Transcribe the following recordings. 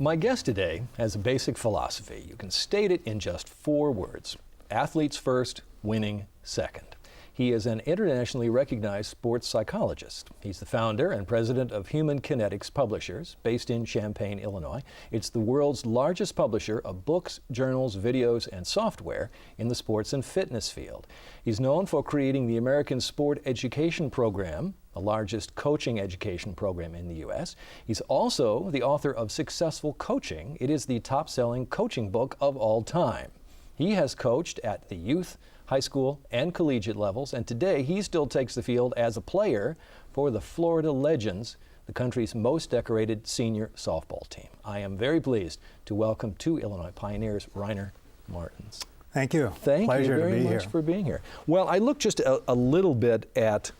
My guest today has a basic philosophy. You can state it in just 4 words. Athletes first, winning second. He is an internationally recognized sports psychologist. He's the founder and president of Human Kinetics Publishers, based in Champaign, Illinois. It's the world's largest publisher of books, journals, videos, and software in the sports and fitness field. He's known for creating the American Sport Education Program, the largest coaching education program in the U.S. He's also the author of Successful Coaching. It is the top-selling coaching book of all time. He has coached at the youth, high school, and collegiate levels, and today he still takes the field as a player for the Florida Legends, the country's most decorated senior softball team. I am very pleased to welcome to Illinois Pioneers, Rainer Martens. Thank you. Thank Pleasure you very to be much here. for being here. Well, I looked just a little bit at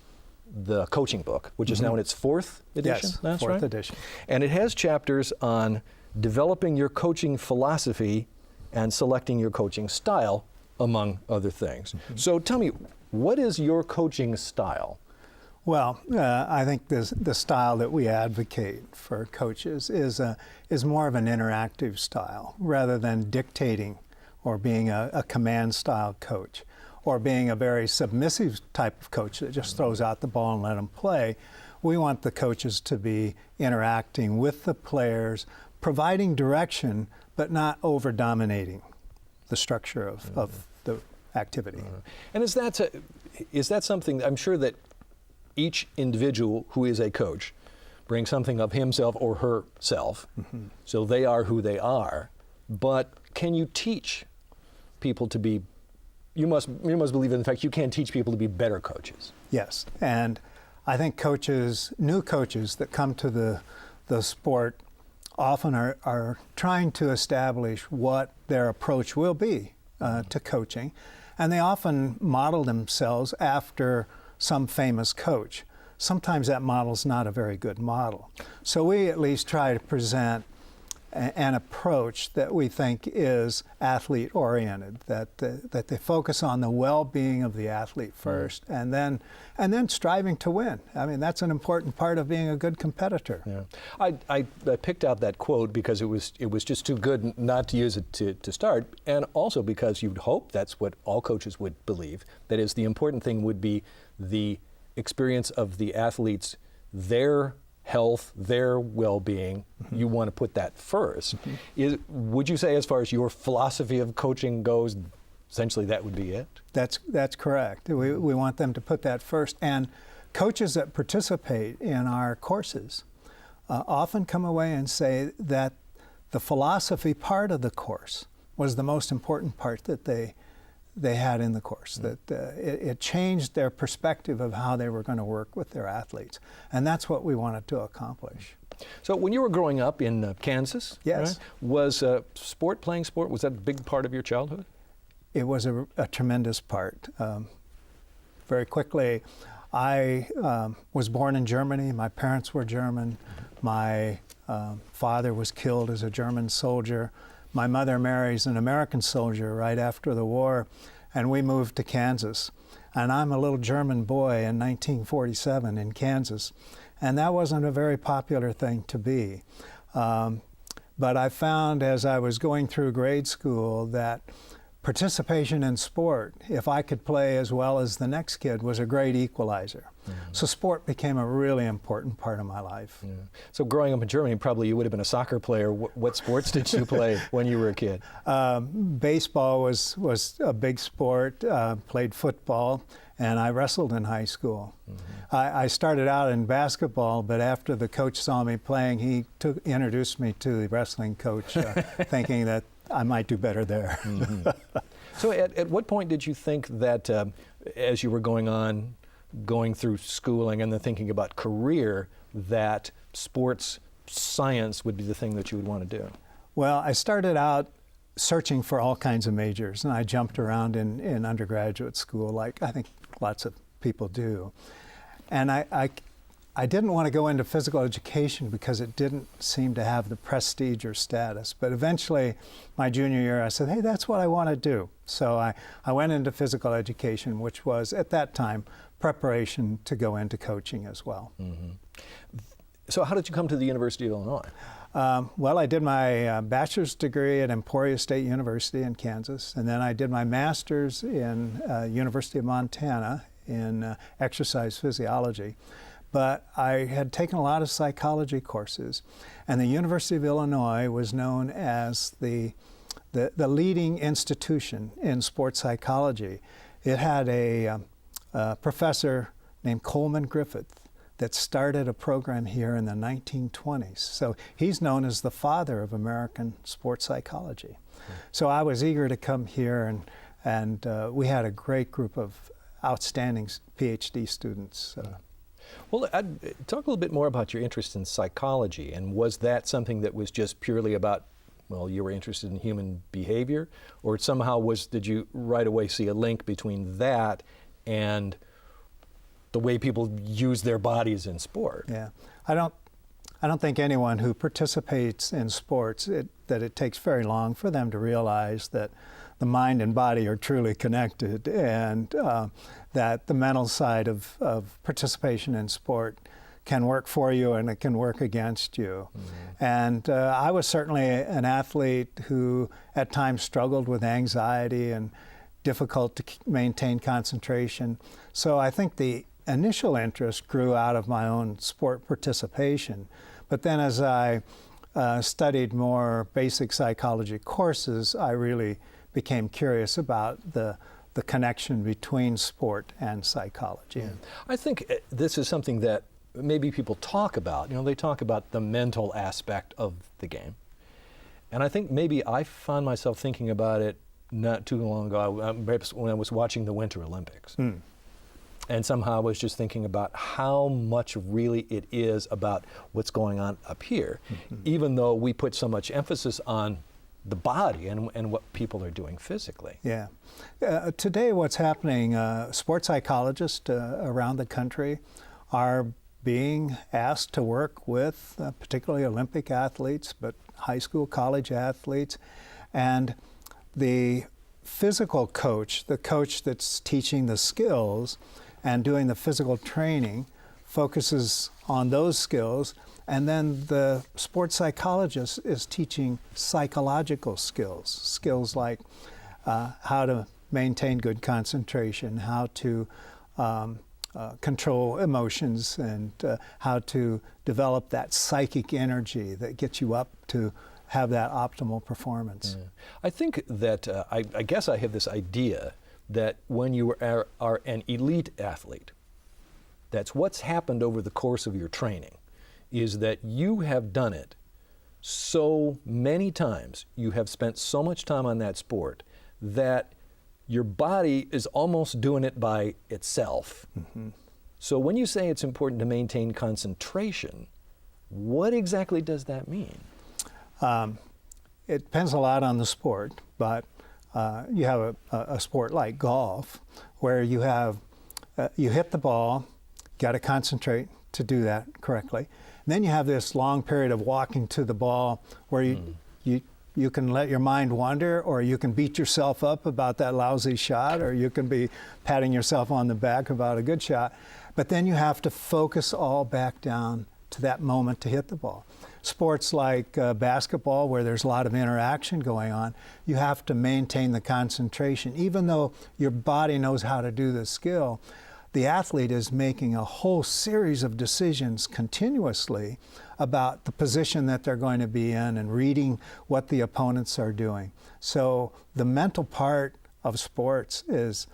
the coaching book, which is now in its 4th edition. Yes, That's 4th right? edition. And it has chapters on developing your coaching philosophy and selecting your coaching style, among other things. So tell me, what is your coaching style? Well, I think the style that we advocate for coaches is more of an interactive style rather than dictating or being a command style coach or being a very submissive type of coach that just throws out the ball and let them play. We want the coaches to be interacting with the players, providing direction, but not over-dominating the structure of the activity. And is that something, I'm sure that each individual who is a coach brings something of himself or herself, so they are who they are, but can you teach people to be, you must believe in the fact you can teach people to be better coaches. Yes, and I think coaches, new coaches that come to the sport often are trying to establish what their approach will be to coaching, and they often model themselves after some famous coach. Sometimes that model's not a very good model. So we at least try to present an approach that we think is athlete-oriented, that they focus on the well-being of the athlete first, and then striving to win. I mean, that's an important part of being a good competitor. Yeah, I picked out that quote because it was just too good not to use it to start, and also because you'd hope that's what all coaches would believe. That is, the important thing would be the experience of the athletes, their health, their well-being. You want to put that first. Would you say, as far as your philosophy of coaching goes, essentially that would be it? That's correct. We want them to put that first. And coaches that participate in our courses often come away and say that the philosophy part of the course was the most important part that they had in the course, that it changed their perspective of how they were going to work with their athletes. And that's what we wanted to accomplish. So when you were growing up in Kansas, yes, right, was playing sport, was that a big part of your childhood? It was a tremendous part. Very quickly, I was born in Germany. My parents were German. My father was killed as a German soldier. My mother marries an American soldier right after the war, and we moved to Kansas. And I'm a little German boy in 1947 in Kansas, and that wasn't a very popular thing to be. But I found as I was going through grade school that participation in sport, if I could play as well as the next kid, was a great equalizer. So sport became a really important part of my life. So growing up in Germany, probably you would have been a soccer player. What sports did you play when you were a kid? Baseball was a big sport, played football, and I wrestled in high school. I started out in basketball, but after the coach saw me playing, he introduced me to the wrestling coach, thinking that I might do better there. So at what point did you think that as you were going through schooling and then thinking about career, that sports science would be the thing that you would want to do? Well, I started out searching for all kinds of majors, and I jumped around in undergraduate school like I think lots of people do. And I didn't want to go into physical education because it didn't seem to have the prestige or status. But eventually, my junior year, I said, hey, that's what I want to do. So I went into physical education, which was, at that time, preparation to go into coaching as well. So how did you come to the University of Illinois? Well, I did my bachelor's degree at Emporia State University in Kansas, and then I did my master's in University of Montana in exercise physiology. But I had taken a lot of psychology courses, and the University of Illinois was known as the leading institution in sports psychology. It had a professor named Coleman Griffith that started a program here in the 1920s. So he's known as the father of American sports psychology. So I was eager to come here, and we had a great group of outstanding PhD students. Well, talk a little bit more about your interest in psychology, and was that something that was just purely about, well, you were interested in human behavior, or somehow did you right away see a link between that and the way people use their bodies in sport? Yeah, I don't think anyone who participates in sports that it takes very long for them to realize that the mind and body are truly connected, and that the mental side of participation in sport can work for you and it can work against you. Mm-hmm. And I was certainly an athlete who at times struggled with anxiety and difficult to maintain concentration. So I think the initial interest grew out of my own sport participation. But then as I studied more basic psychology courses, I really became curious about the connection between sport and psychology. Yeah. I think this is something that maybe people talk about. You know, they talk about the mental aspect of the game. And I think maybe I found myself thinking about it not too long ago, perhaps when I was watching the Winter Olympics. Mm. And somehow I was just thinking about how much really it is about what's going on up here, mm-hmm. even though we put so much emphasis on the body and what people are doing physically. Yeah. Today what's happening, sports psychologists around the country are being asked to work with particularly Olympic athletes, but high school, college athletes, and the physical coach, the coach that's teaching the skills and doing the physical training, focuses on those skills, and then the sports psychologist is teaching psychological skills like how to maintain good concentration, how to control emotions, and how to develop that psychic energy that gets you up to have that optimal performance. Yeah. I think that, I guess I have this idea that when you are an elite athlete, that's what's happened over the course of your training, is that you have done it so many times, you have spent so much time on that sport, that your body is almost doing it by itself. Mm-hmm. So when you say it's important to maintain concentration, what exactly does that mean? It depends a lot on the sport, but you have a sport like golf where you hit the ball, got to concentrate to do that correctly. And then you have this long period of walking to the ball where you can let your mind wander, or you can beat yourself up about that lousy shot, or you can be patting yourself on the back about a good shot. But then you have to focus all back down to that moment to hit the ball. Sports like basketball, where there's a lot of interaction going on, you have to maintain the concentration. Even though your body knows how to do the skill, the athlete is making a whole series of decisions continuously about the position that they're going to be in and reading what the opponents are doing. So the mental part of sports is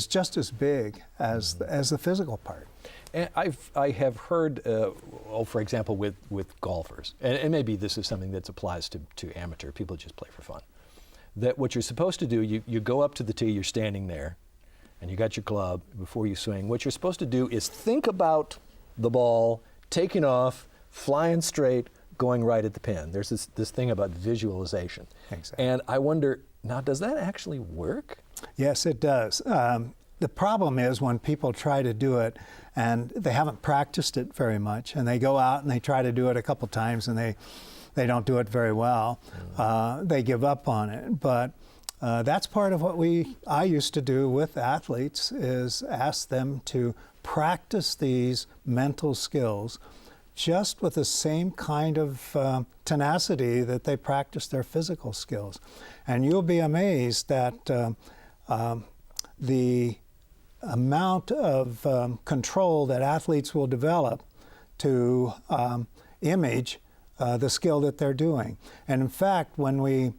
just as big as the physical part. And I have heard, for example, with golfers, and maybe this is something that applies to amateur people who just play for fun, that what you're supposed to do, you go up to the tee, you're standing there, and you got your club before you swing. What you're supposed to do is think about the ball taking off, flying straight, going right at the pin. There's this thing about visualization. Exactly. And I wonder, now, does that actually work? Yes, it does. The problem is when people try to do it and they haven't practiced it very much, and they go out and they try to do it a couple times and they don't do it very well, they give up on it. But that's part of what I used to do with athletes, is ask them to practice these mental skills just with the same kind of tenacity that they practice their physical skills. And you'll be amazed that the amount of control that athletes will develop to image the skill that they're doing. And in fact, when we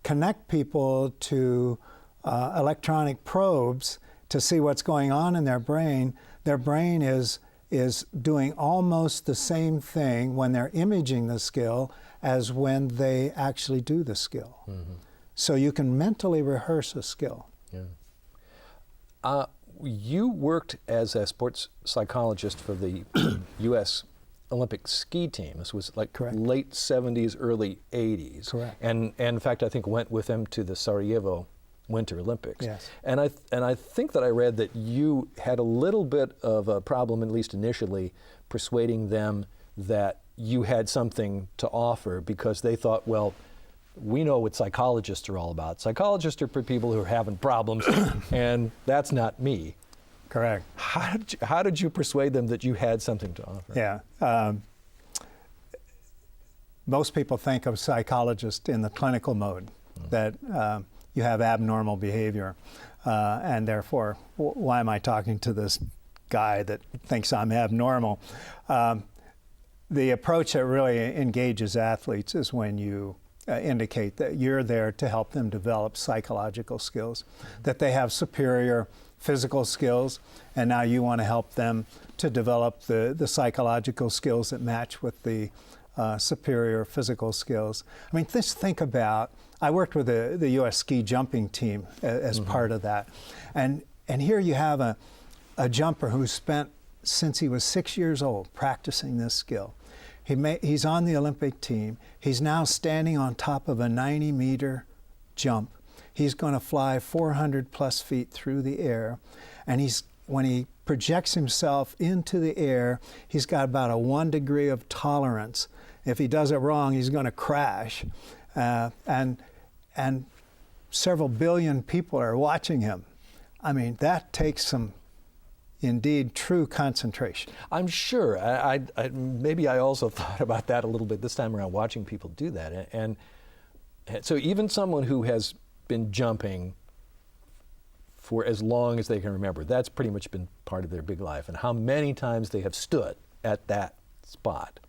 connect people to electronic probes to see what's going on in their brain is doing almost the same thing when they're imaging the skill as when they actually do the skill. Mm-hmm. So you can mentally rehearse a skill. Yeah. You worked as a sports psychologist for the U.S. Olympic ski team. This was like Correct. Late 70s, early 80s. Correct. And in fact, I think went with them to the Sarajevo Winter Olympics. Yes. And I think that I read that you had a little bit of a problem, at least initially, persuading them that you had something to offer because they thought, well, we know what psychologists are all about. Psychologists are for people who are having problems, and that's not me. Correct. How did you persuade them that you had something to offer? Yeah. Most people think of psychologists in the clinical mode, that you have abnormal behavior, and therefore, why am I talking to this guy that thinks I'm abnormal? The approach that really engages athletes is when you indicate that you're there to help them develop psychological skills, that they have superior physical skills, and now you want to help them to develop the psychological skills that match with the superior physical skills. I mean, just think about, I worked with the U.S. ski jumping team as part of that, and here you have a jumper who spent since he was 6 years old practicing this skill. He's on the Olympic team. He's now standing on top of a 90-meter jump. He's going to fly 400 plus feet through the air. And when he projects himself into the air, he's got about a 1 degree of tolerance. If he does it wrong, he's going to crash. And several billion people are watching him. I mean, that takes some indeed true concentration. I'm sure. Maybe I also thought about that a little bit this time around, watching people do that. And so even someone who has been jumping for as long as they can remember, that's pretty much been part of their big life, and how many times they have stood at that spot.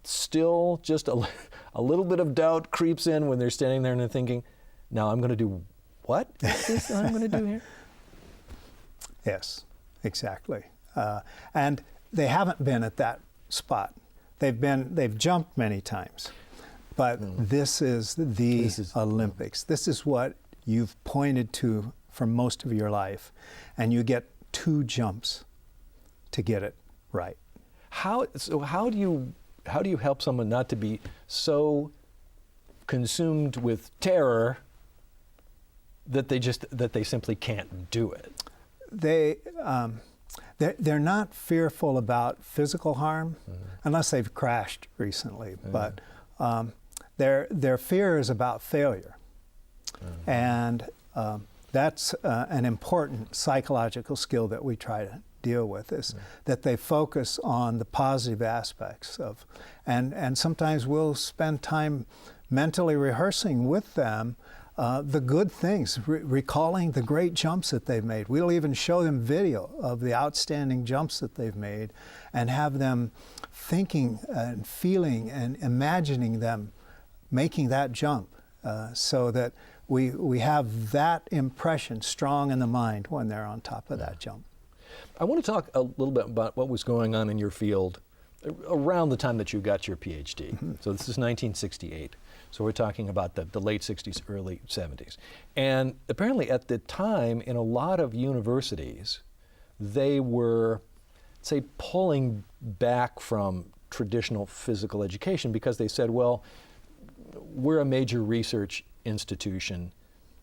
Still just a little bit of doubt creeps in when they're standing there and they're thinking, now I'm going to do what is this I'm going to do here? Yes. Exactly. And they haven't been at that spot. They've jumped many times. But this is the Olympics. This is what you've pointed to for most of your life. And you get 2 jumps to get it right. How do you help someone not to be so consumed with terror that they simply can't do it? They're not fearful about physical harm unless they've crashed recently, but their fear is about failure. And that's an important psychological skill that we try to deal with, is that they focus on the positive aspects of, and sometimes we'll spend time mentally rehearsing with them the good things, recalling the great jumps that they've made. We'll even show them video of the outstanding jumps that they've made and have them thinking and feeling and imagining them making that jump so that we have that impression strong in the mind when they're on top of that jump. I want to talk a little bit about what was going on in your field around the time that you got your PhD. So this is 1968. So we're talking about the late 60s, early 70s. And apparently at the time, in a lot of universities, they were, say, pulling back from traditional physical education because they said, well, we're a major research institution,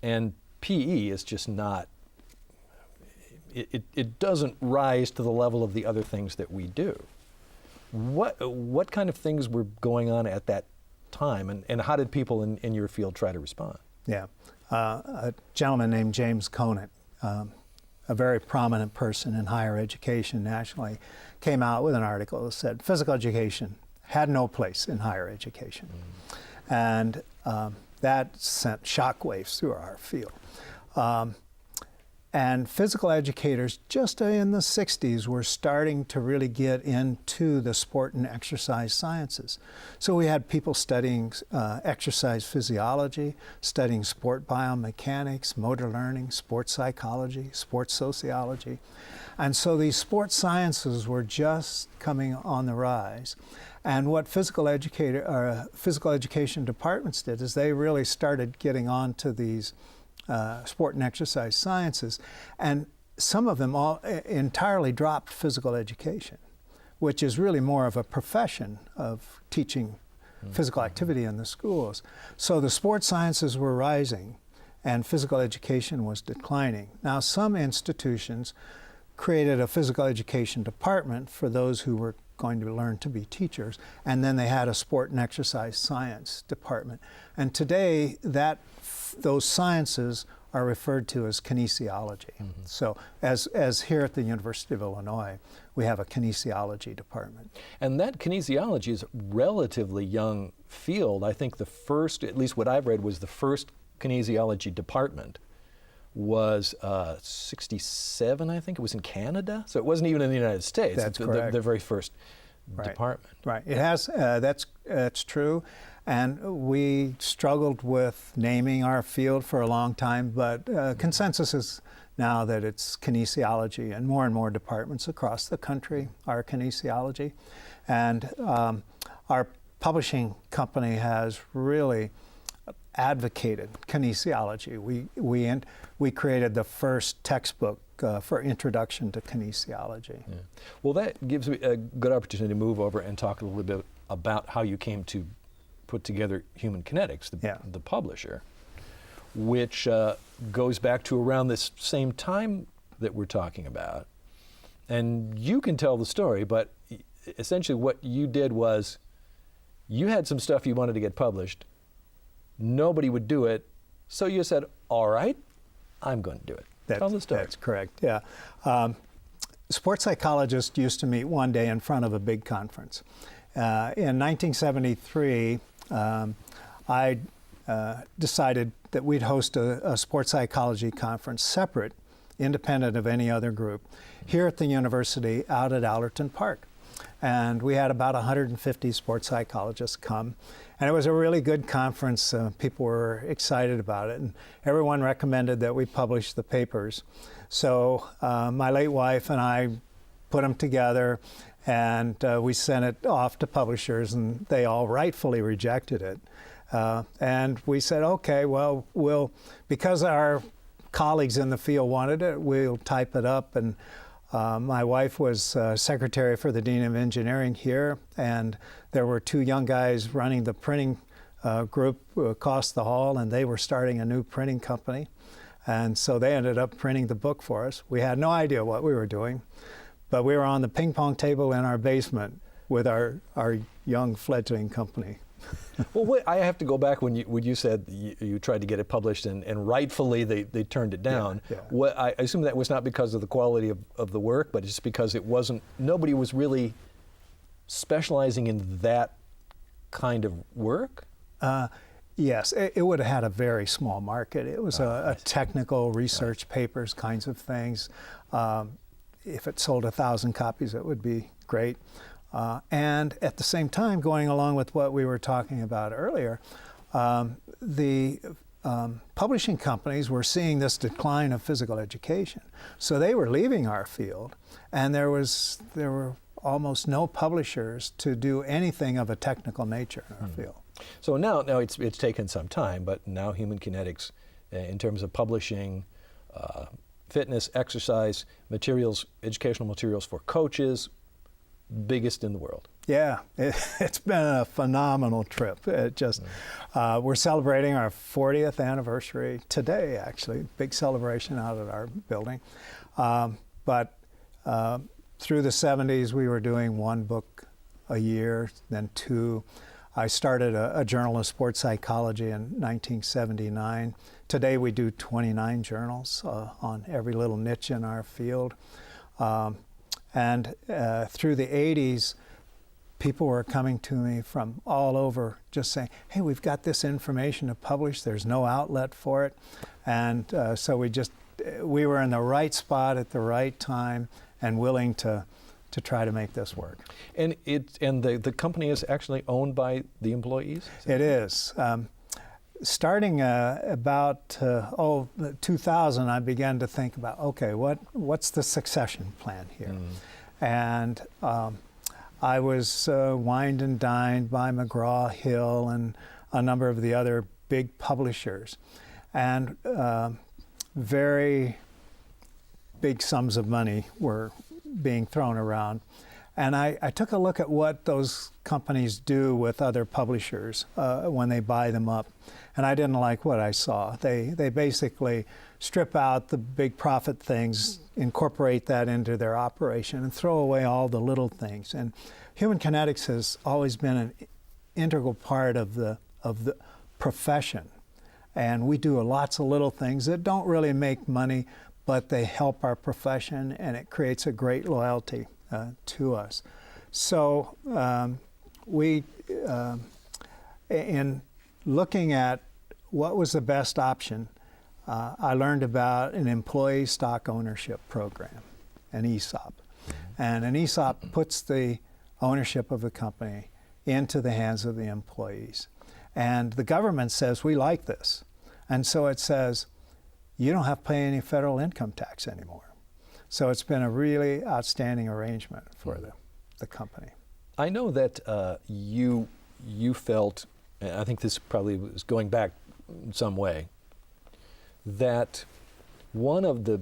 and PE is just not, it doesn't rise to the level of the other things that we do. What kind of things were going on at that time, and how did people in your field try to respond? Yeah. A gentleman named James Conant a very prominent person in higher education nationally, came out with an article that said physical education had no place in higher education. And that sent shockwaves through our field. And physical educators, just in the 60s, were starting to really get into the sport and exercise sciences. So we had people studying exercise physiology, studying sport biomechanics, motor learning, sports psychology, sports sociology. And so these sports sciences were just coming on the rise. And what physical education departments did is they really started getting onto these sport and exercise sciences, and some of them all entirely dropped physical education, which is really more of a profession of teaching physical activity in the schools. So the sports sciences were rising and physical education was declining. Now some institutions created a physical education department for those who were going to learn to be teachers, and then they had a sport and exercise science department. And today those sciences are referred to as kinesiology. So as here at the University of Illinois, we have a kinesiology department. And that kinesiology is a relatively young field. I think the first, at least what I've read, was the first kinesiology department was 67, I think. It was in Canada. So it wasn't even in the United States. That's correct. The very first department. Right. It has, that's true. And we struggled with naming our field for a long time, but consensus is now that it's kinesiology, and more departments across the country are kinesiology. And our publishing company has really advocated kinesiology. We created the first textbook for introduction to kinesiology. Yeah. Well, that gives me a good opportunity to move over and talk a little bit about how you came to put together Human Kinetics, the publisher, which goes back to around this same time that we're talking about. And you can tell the story, but essentially what you did was you had some stuff you wanted to get published. Nobody would do it, so you said, all right, I'm going to do it. Tell the story. That's correct, yeah. Sports psychologists used to meet one day in front of a big conference. In 1973, I decided that we'd host a sports psychology conference separate, independent of any other group, here at the university out at Allerton Park. And we had about 150 sports psychologists come. And it was a really good conference. People were excited about it. And everyone recommended that we publish the papers. So my late wife and I put them together, and we sent it off to publishers, and they all rightfully rejected it. And we said, okay, well, because our colleagues in the field wanted it, we'll type it up. And my wife was secretary for the Dean of Engineering here, and there were two young guys running the printing group across the hall, and they were starting a new printing company. And so they ended up printing the book for us. We had no idea what we were doing, but we were on the ping pong table in our basement with our young fledgling company. Well, I have to go back when you said you tried to get it published, and rightfully they turned it down. Yeah. I assume that was not because of the quality of the work, but just because nobody was really specializing in that kind of work? Yes, it would have had a very small market. It was a technical research papers kinds of things. If it sold 1,000 copies, it would be great. And at the same time, going along with what we were talking about earlier, the publishing companies were seeing this decline of physical education. So they were leaving our field, and there were almost no publishers to do anything of a technical nature in our field. So now it's taken some time, but now Human Kinetics, in terms of publishing fitness, exercise materials, educational materials for coaches, biggest in the world. Yeah, it's been a phenomenal trip. We're celebrating our 40th anniversary today, actually. Big celebration out at our building. But through the 70s, we were doing one book a year, then two. I started a journal of sports psychology in 1979. Today we do 29 journals on every little niche in our field. And through the 80s, people were coming to me from all over just saying, hey, we've got this information to publish. There's no outlet for it. And so we were in the right spot at the right time and willing to try to make this work. And the company is actually owned by the employees? It is. Starting about 2000, I began to think about, okay, what's the succession plan here? And I was wined and dined by McGraw-Hill and a number of the other big publishers, and very big sums of money were being thrown around. And I took a look at what those companies do with other publishers when they buy them up, and I didn't like what I saw. They basically strip out the big profit things, incorporate that into their operation, and throw away all the little things. And human kinetics has always been an integral part of the profession, and we do lots of little things that don't really make money, but they help our profession, and it creates a great loyalty to us. So in looking at what was the best option, I learned about an employee stock ownership program, an ESOP. And an ESOP puts the ownership of the company into the hands of the employees. And the government says, we like this. And so it says, you don't have to pay any federal income tax anymore. So it's been a really outstanding arrangement for the company. I know that you felt, and I think this probably was going back some way, that one of the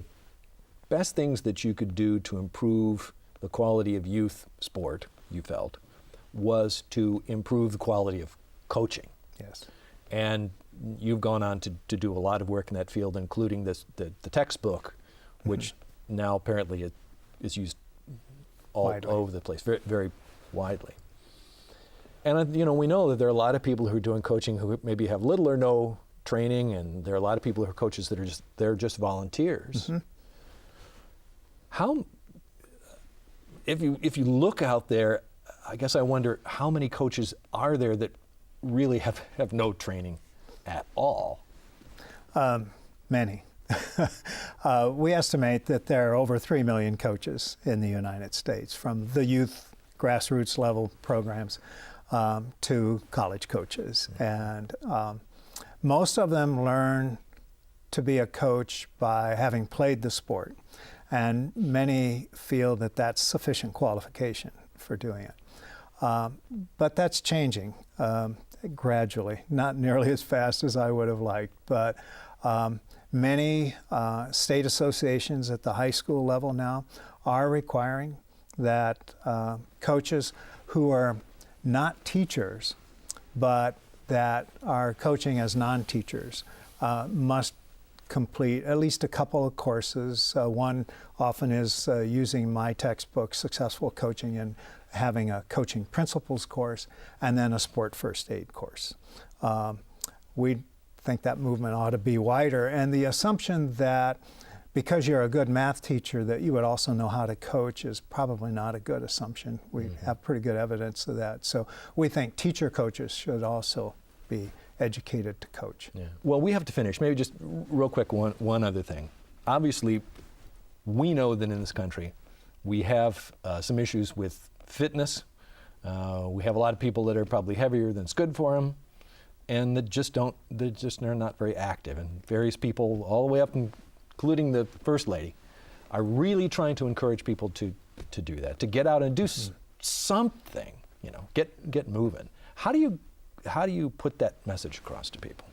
best things that you could do to improve the quality of youth sport, you felt, was to improve the quality of coaching. Yes. And you've gone on to do a lot of work in that field, including the textbook, which now apparently is used all over the place, very, very widely. And we know that there are a lot of people who are doing coaching who maybe have little or no training, and there are a lot of people who are coaches that they're just volunteers. How, if you look out there, I guess I wonder how many coaches are there that really have no training at all? Many. We estimate that there are over 3 million coaches in the United States, from the youth grassroots level programs to college coaches. And most of them learn to be a coach by having played the sport. And many feel that that's sufficient qualification for doing it. But that's changing gradually, not nearly as fast as I would have liked. But many state associations at the high school level now are requiring that coaches who are not teachers, but that are coaching as non-teachers, must complete at least a couple of courses. One often is using my textbook, Successful Coaching, and having a coaching principles course, and then a sport first aid course. We think that movement ought to be wider, and the assumption that because you're a good math teacher that you would also know how to coach is probably not a good assumption. We have pretty good evidence of that. So we think teacher coaches should also be educated to coach. Yeah. Well, we have to finish. Maybe just real quick, one other thing. Obviously, we know that in this country we have some issues with fitness. We have a lot of people that are probably heavier than it's good for them, and they're not very active. And various people, all the way up, including the First Lady, are really trying to encourage people to do that, to get out and do something. Get moving. How do you put that message across to people?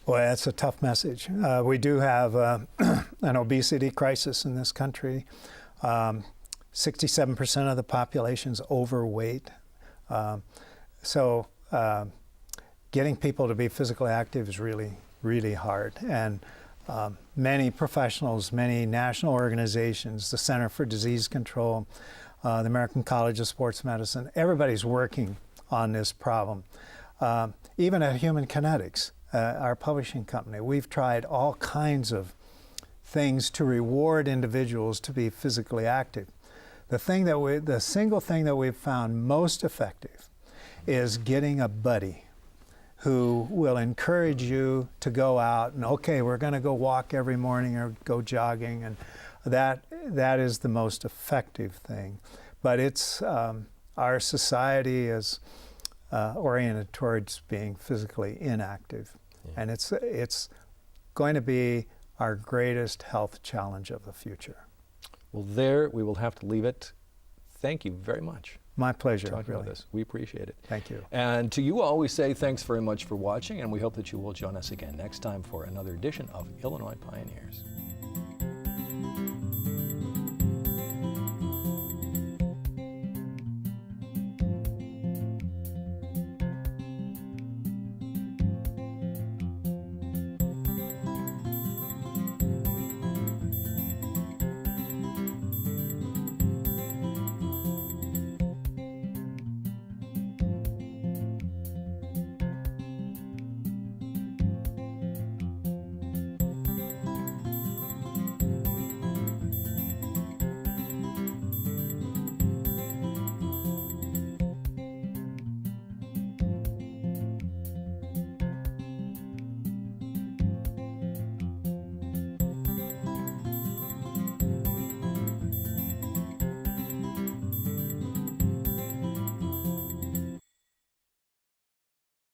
Boy, that's a tough message. We do have an obesity crisis in this country. 67% of the population is overweight. So getting people to be physically active is really, really hard. And many professionals, many national organizations, the Center for Disease Control, the American College of Sports Medicine, everybody's working on this problem. Even at Human Kinetics, our publishing company, we've tried all kinds of things to reward individuals to be physically active. The single thing that we've found most effective is getting a buddy who will encourage you to go out and, okay, we're going to go walk every morning or go jogging, and that is the most effective thing. But it's our society is oriented towards being physically inactive, and it's going to be our greatest health challenge of the future. Well, there we will have to leave it. Thank you very much. My pleasure. Talking about this. We appreciate it. Thank you. And to you all, we say thanks very much for watching, and we hope that you will join us again next time for another edition of Illinois Pioneers.